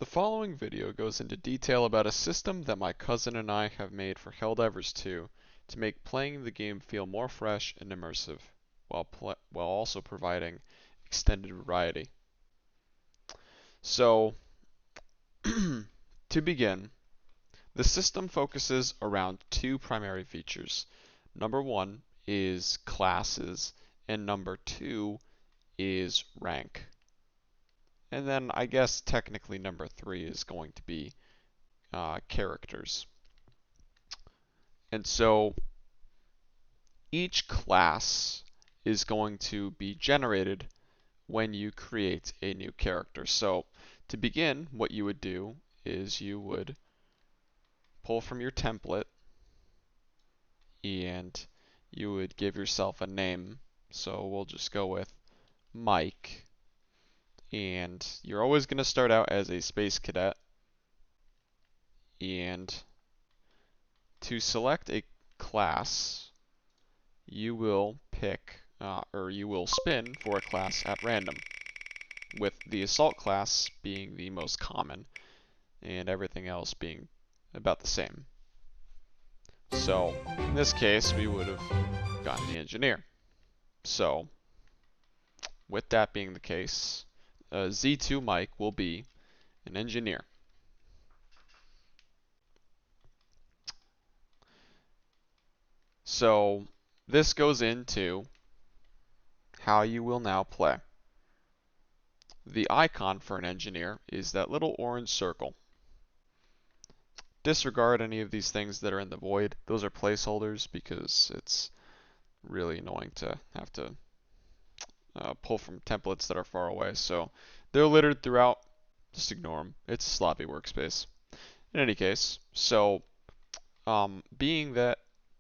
The following video goes into detail about a system that my cousin and I have made for Helldivers 2 to make playing the game feel more fresh and immersive, while also providing extended variety. So, to begin, the system focuses around two primary features. Number one is classes, and number two is rank. And then I guess technically number three is going to be characters. And so each class is going to be generated when you create a new character. So to begin, what you would do is you would pull from your template and you would give yourself a name. So we'll just go with Mike. And you're always going to start out as a space cadet. And to select a class, you will pick, or you will spin for a class at random, with the assault class being the most common, and everything else being about the same. So, in this case, we would have gotten the engineer. So, with that being the case, Z2 Mike will be an engineer. So, this goes into how you will now play. The icon for an engineer is that little orange circle. Disregard any of these things that are in the void. Those are placeholders because it's really annoying to have to pull from templates that are far away. So they're littered throughout. Just ignore them. It's a sloppy workspace. In any case, so being that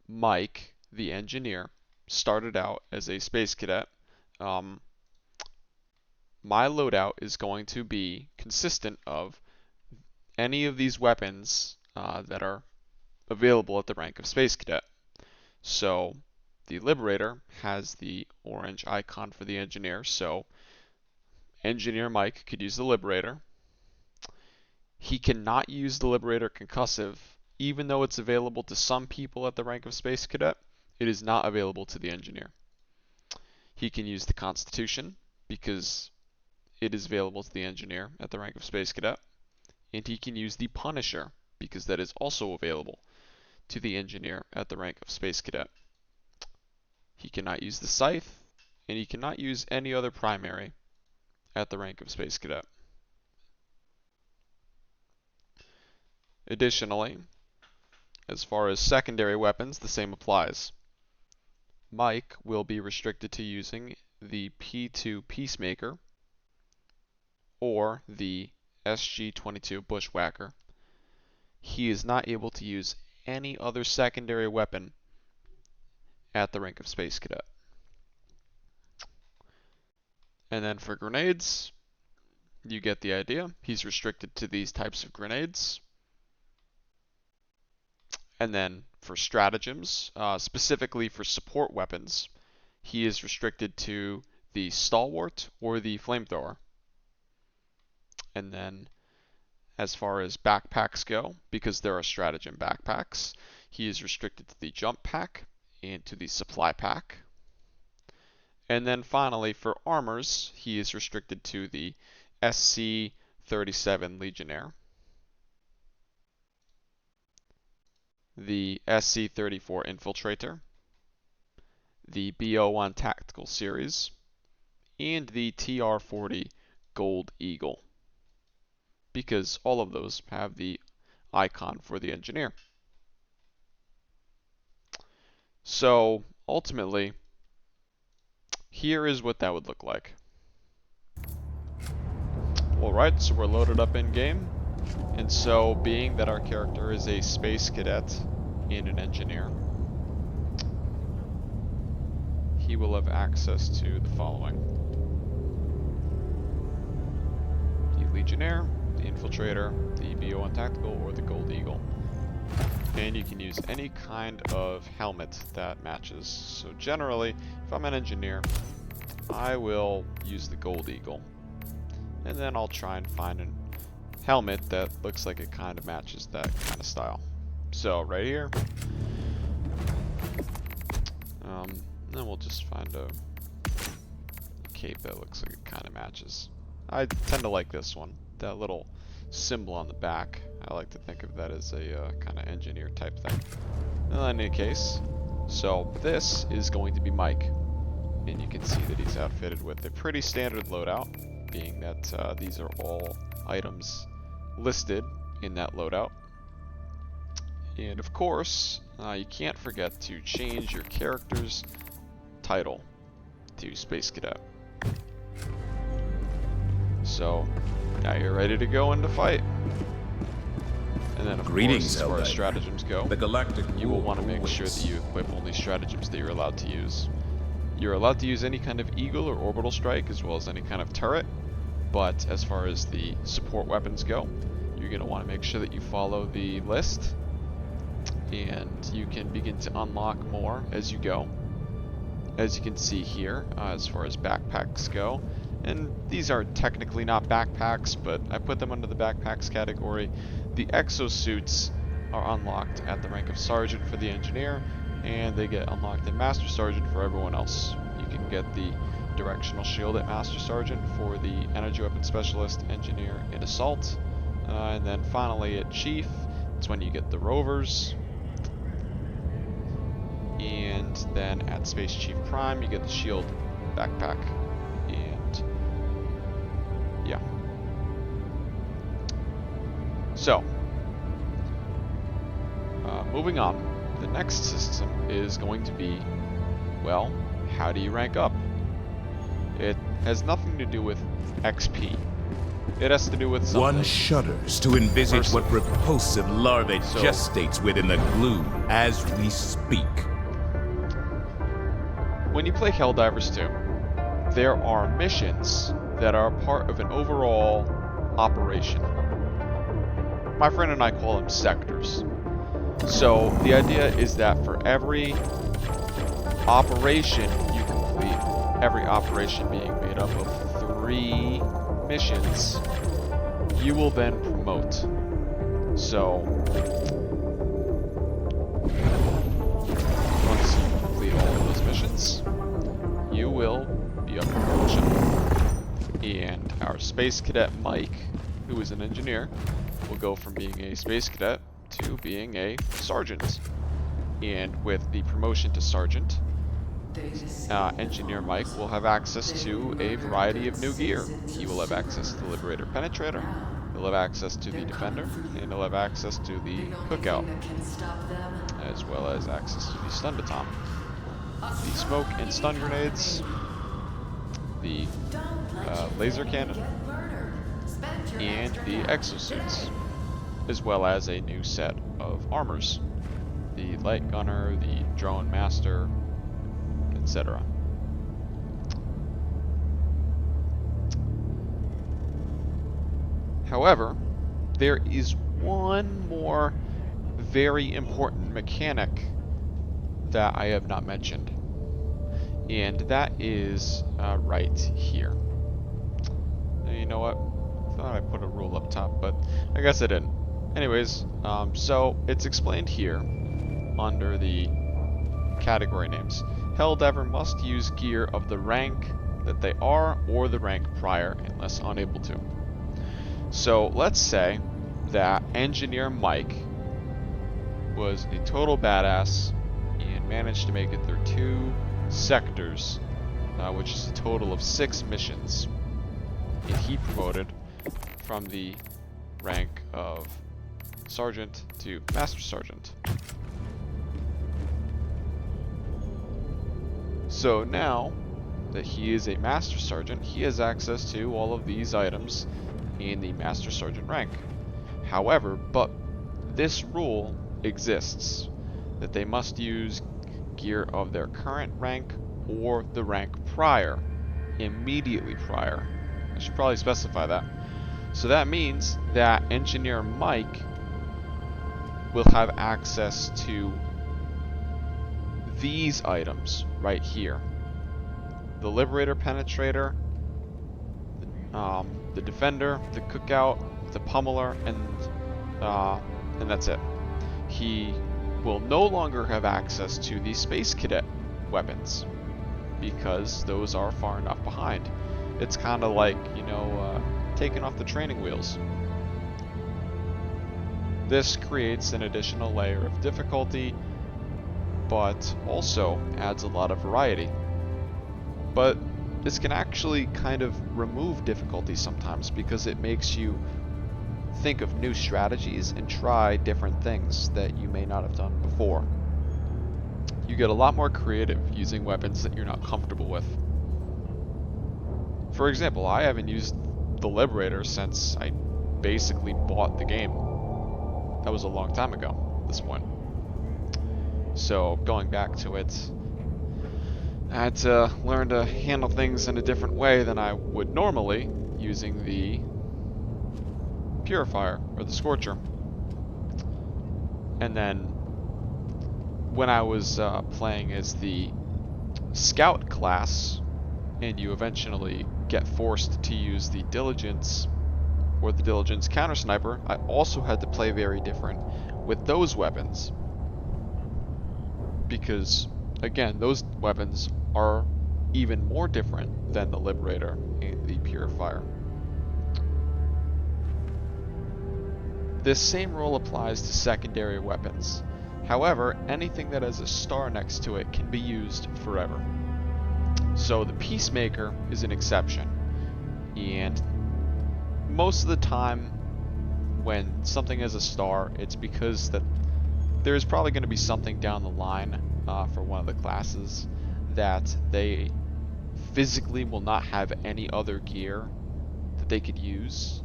Mike, the engineer, started out as a space cadet, my loadout is going to be consistent of any of these weapons that are available at the rank of Space Cadet. So the Liberator has the orange icon for the engineer, so Engineer Mike could use the Liberator. He cannot use the Liberator Concussive, even though it's available to some people at the rank of Space Cadet. It is not available to the engineer. He can use the Constitution because it is available to the engineer at the rank of Space Cadet. And he can use the Punisher because that is also available to the engineer at the rank of Space Cadet. He cannot use the Scythe, and he cannot use any other primary at the rank of Space Cadet. Additionally, as far as secondary weapons, the same applies. Mike will be restricted to using the P2 Peacemaker or the SG-22 Bushwhacker. He is not able to use any other secondary weapon at the rank of Space Cadet. And then for grenades, you get the idea. He's restricted to these types of grenades. And then for stratagems, specifically for support weapons, he is restricted to the Stalwart or the Flamethrower. And then as far as backpacks go, because there are stratagem backpacks, he is restricted to the Jump Pack and to the Supply Pack. And then finally for armors, he is restricted to the SC-37 Legionnaire, the SC-34 Infiltrator, the BO1 Tactical Series, and the TR-40 Gold Eagle, because all of those have the icon for the engineer. So ultimately, here is what that would look like. Alright, so we're loaded up in game. And so, being that our character is a space cadet and an engineer, he will have access to the following: the Legionnaire, the Infiltrator, the BO1 Tactical, or the Gold Eagle. And you can use any kind of helmet that matches. So generally, if I'm an engineer, I will use the Gold Eagle. And then I'll try and find a helmet that looks like it kind of matches that kind of style. So right here, then we'll just find a cape that looks like it kind of matches. I tend to like this one, that little symbol on the back. I like to think of that as a kind of engineer type thing. In any case, so this is going to be Mike, and you can see that he's outfitted with a pretty standard loadout, being that these are all items listed in that loadout. And of course, you can't forget to change your character's title to Space Cadet. So now you're ready to go into fight. And then of course, as far as stratagems go, you will want to make sure that you equip only stratagems that you're allowed to use. You're allowed to use any kind of eagle or orbital strike, as well as any kind of turret, but as far as the support weapons go, you're going to want to make sure that you follow the list, and you can begin to unlock more as you go. As you can see here, as far as backpacks go, and these are technically not backpacks, but I put them under the backpacks category. The exosuits are unlocked at the rank of Sergeant for the Engineer, and they get unlocked in Master Sergeant for everyone else. You can get the Directional Shield at Master Sergeant for the Energy Weapon Specialist, Engineer, and Assault. And then finally at Chief, it's when you get the Rovers. And then at Space Chief Prime, you get the Shield backpack. And yeah. So, moving on. The next system is going to be, well, how do you rank up? It has nothing to do with XP. It has to do with something. One shudders to envisage what repulsive larvae gestates within the gloom as we speak. When you play Helldivers 2, there are missions that are part of an overall operation. My friend and I call them sectors. So the idea is that for every operation you complete, every operation being made up of 3 missions, you will then promote. So once you complete all of those missions, you will be up for promotion. And our Space Cadet Mike, who is an engineer, will go from being a Space Cadet to being a Sergeant. And with the promotion to Sergeant, Engineer Mike will have access to a variety of new gear. He will have access to the Liberator Penetrator, he'll have access to the Defender, and he'll have access to the Cookout, as well as access to the Stun Baton, the Smoke and Stun Grenades, the Laser Cannon, and the Exosuits, as well as a new set of armors, the Light Gunner, the Drone Master, etc. However, there is one more very important mechanic that I have not mentioned, and that is right here. Now, you know what? I thought I put a rule up top, but I guess I didn't. Anyways, so it's explained here under the category names. Helldiver must use gear of the rank that they are or the rank prior unless unable to. So let's say that Engineer Mike was a total badass and managed to make it through 2 sectors, which is a total of 6 missions, and he promoted from the rank of Sergeant to Master Sergeant. So now that he is a Master Sergeant, he has access to all of these items in the Master Sergeant rank. However, but this rule exists, that they must use gear of their current rank or the rank prior, immediately prior. I should probably specify that. So that means that Engineer Mike will have access to these items right here. The Liberator Penetrator, the defender, the cookout, the pummeler, and that's it. He will no longer have access to the space cadet weapons because those are far enough behind. It's kind of like, taking off the training wheels. This creates an additional layer of difficulty, but also adds a lot of variety. But this can actually kind of remove difficulty sometimes because it makes you think of new strategies and try different things that you may not have done before. You get a lot more creative using weapons that you're not comfortable with. For example, I haven't used the Liberator since I basically bought the game. That was a long time ago at this point. So going back to it, I had to learn to handle things in a different way than I would normally using the Purifier or the Scorcher. And then when I was playing as the Scout class, and you eventually get forced to use the Diligence or the Diligence Counter Sniper, I also had to play very different with those weapons. Because, again, those weapons are even more different than the Liberator and the Purifier. This same rule applies to secondary weapons. However, anything that has a star next to it can be used forever. So the Peacemaker is an exception, and most of the time when something has a star, it's because that there's probably going to be something down the line for one of the classes that they physically will not have any other gear that they could use.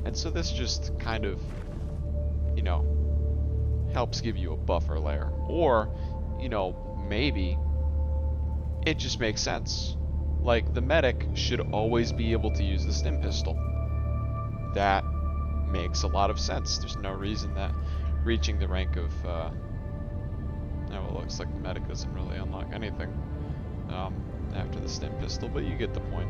And so this just kind of, helps give you a buffer layer. Or, maybe it just makes sense. Like, the medic should always be able to use the stim pistol. That makes a lot of sense. There's no reason that reaching the rank of, it looks like the medic doesn't really unlock anything after the stim pistol, but you get the point.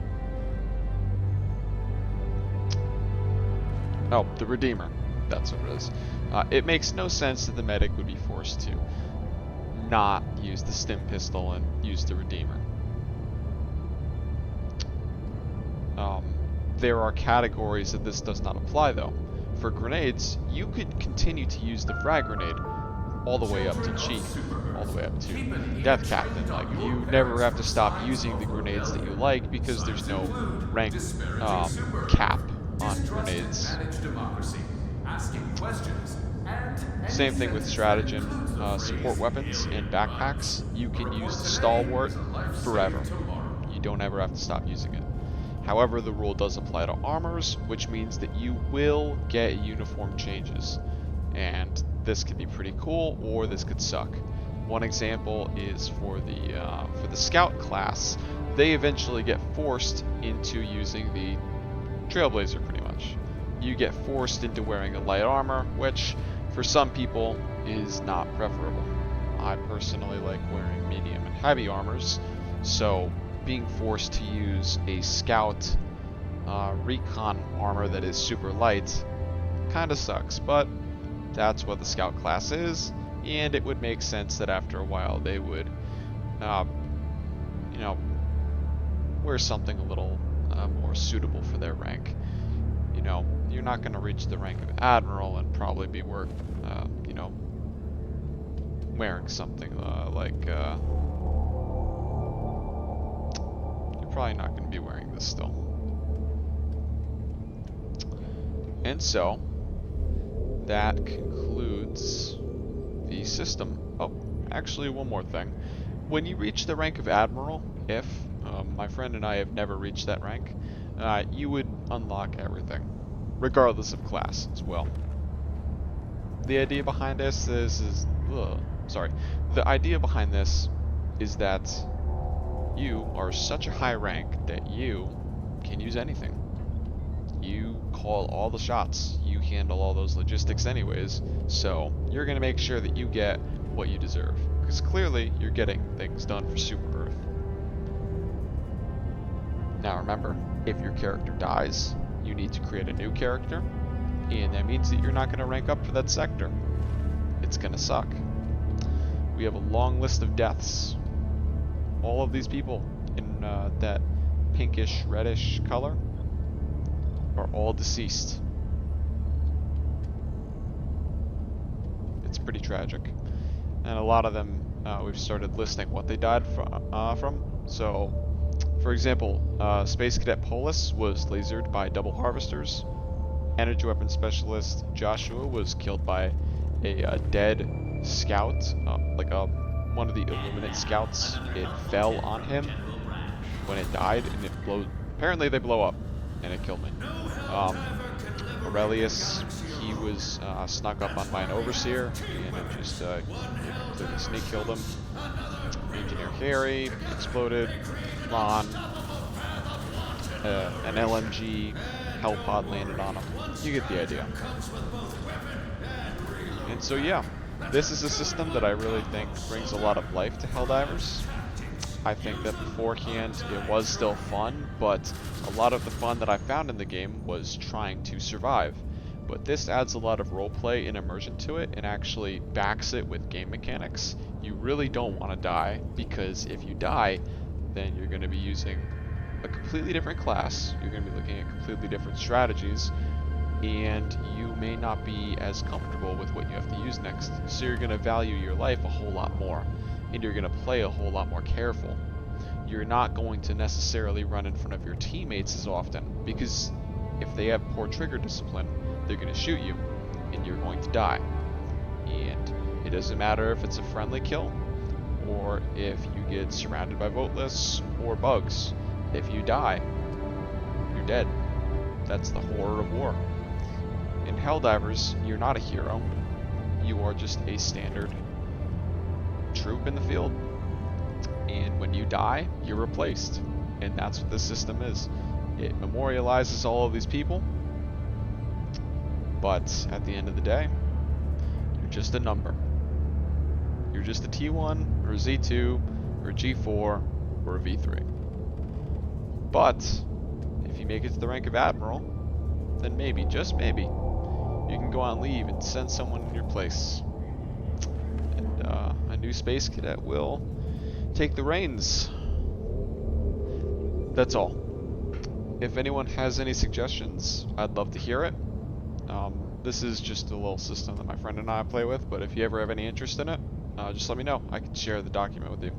Oh, the Redeemer. That's what it is. It makes no sense that the medic would be forced to not use the stim pistol and use the Redeemer. There are categories that this does not apply, though. For grenades, you could continue to use the frag grenade all the way up to Chief, all the way up to Death Captain. Like, you never have to stop using the grenades that you like because there's no rank cap on grenades. Same thing with stratagem support weapons and backpacks. You can use the Stalwart forever. You don't ever have to stop using it. However, the rule does apply to armors, which means that you will get uniform changes. And this could be pretty cool, or this could suck. One example is for the Scout class. They eventually get forced into using the Trailblazer, pretty much. You get forced into wearing a light armor, which for some people is not preferable. I personally like wearing medium and heavy armors, so being forced to use a Scout recon armor that is super light kind of sucks, but that's what the Scout class is, and it would make sense that after a while they would, wear something a little more suitable for their rank. You're not going to reach the rank of Admiral and probably be wearing something like, you're probably not going to be wearing this still. And so, that concludes the system. Oh, actually one more thing. When you reach the rank of Admiral, if my friend and I have never reached that rank, you would unlock everything, regardless of class as well. The idea behind this the idea behind this is that you are such a high rank that you can use anything. You call all the shots. You handle all those logistics anyways, so you're going to make sure that you get what you deserve, because clearly you're getting things done for Super Earth. Now remember, If your character dies, you need to create a new character, and that means that you're not going to rank up for that sector. It's going to suck. We have a long list of deaths. All of these people in that pinkish, reddish color are all deceased. It's pretty tragic. And a lot of them, we've started listing what they died from. So, for example, Space Cadet Polis was lasered by double harvesters. Energy Weapon Specialist Joshua was killed by a dead scout, one of the Illuminate scouts. It fell on him when it died, and it apparently they blow up, and it killed me. Aurelius, he was snuck up on by an overseer, and it just completely sneak killed him. Engineer Harry exploded. Lon, an LMG hell pod landed on him. You get the idea. And so yeah, this is a system that I really think brings a lot of life to Helldivers. I think that beforehand it was still fun, but a lot of the fun that I found in the game was trying to survive. But this adds a lot of roleplay and immersion to it and actually backs it with game mechanics. You really don't want to die, because if you die, then you're going to be using a completely different class, you're going to be looking at completely different strategies, and you may not be as comfortable with what you have to use next. So you're going to value your life a whole lot more, and you're going to play a whole lot more careful. You're not going to necessarily run in front of your teammates as often, because if they have poor trigger discipline, they're going to shoot you, and you're going to die. And it doesn't matter if it's a friendly kill, or if you get surrounded by voteless or bugs. If you die, you're dead. That's the horror of war. In Helldivers, you're not a hero. You are just a standard troop in the field. And when you die, you're replaced. And that's what this system is. It memorializes all of these people, but at the end of the day, you're just a number. You're just a T1, or a Z2, or a G4, or a V3. But if you make it to the rank of Admiral, then maybe, just maybe, you can go on leave and send someone in your place. And a new Space Cadet will take the reins. That's all. If anyone has any suggestions, I'd love to hear it. This is just a little system that my friend and I play with, but if you ever have any interest in it, just let me know. I can share the document with you.